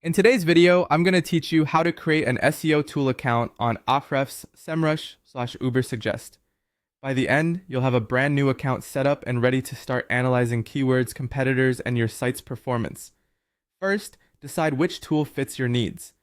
In today's video, I'm going to teach you how to create an SEO tool account on Ahrefs, Semrush/Ubersuggest. By the end, you'll have a brand new account set up and ready to start analyzing keywords, competitors, and your site's performance. First, decide which tool fits your needs.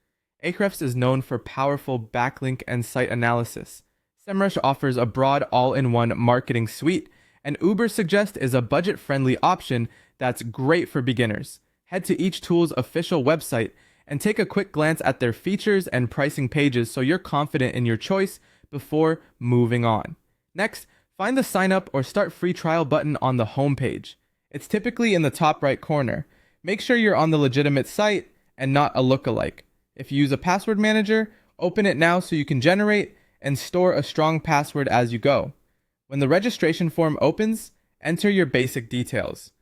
Ahrefs is known for powerful backlink and site analysis. Semrush offers a broad all-in-one marketing suite, and Ubersuggest is a budget-friendly option that's great for beginners. Head to each tool's official website and take a quick glance at their features and pricing pages so you're confident in your choice before moving on. Next, find the sign up or start free trial button on the home page. It's typically in the top right corner. Make sure you're on the legitimate site and not a lookalike. If you use a password manager, open it now so you can generate and store a strong password as you go. When the registration form opens, enter your basic details.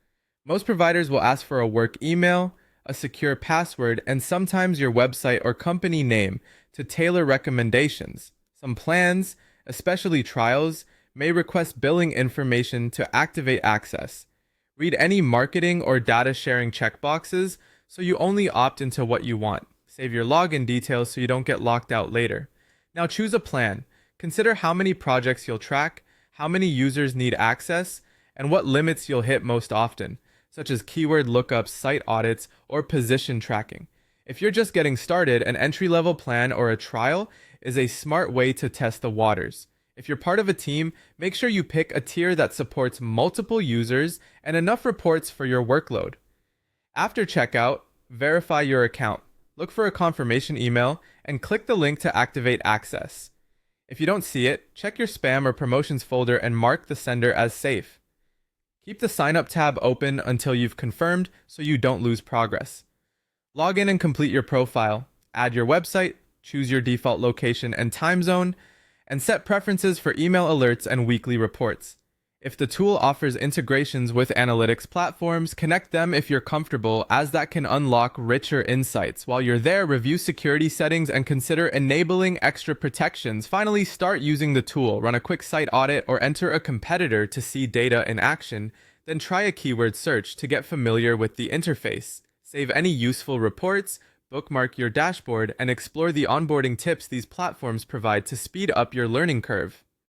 Most providers will ask for a work email, a secure password, and sometimes your website or company name to tailor recommendations. Some plans, especially trials, may request billing information to activate access. Read any marketing or data sharing checkboxes so you only opt into what you want. Save your login details so you don't get locked out later. Now choose a plan. Consider how many projects you'll track, how many users need access, and what limits you'll hit most often, such as keyword lookups, site audits, or position tracking. If you're just getting started, an entry-level plan or a trial is a smart way to test the waters. If you're part of a team, make sure you pick a tier that supports multiple users and enough reports for your workload. After checkout, verify your account. Look for a confirmation email and click the link to activate access. If you don't see it, check your spam or promotions folder and mark the sender as safe. Keep the sign up tab open until you've confirmed so you don't lose progress. Log in and complete your profile. Add your website, choose your default location and time zone, and set preferences for email alerts and weekly reports. If the tool offers integrations with analytics platforms, connect them if you're comfortable, as that can unlock richer insights. While you're there, review security settings and consider enabling extra protections. Finally, start using the tool. Run a quick site audit or enter a competitor to see data in action. Then try a keyword search to get familiar with the interface. Save any useful reports, bookmark your dashboard, and explore the onboarding tips these platforms provide to speed up your learning curve.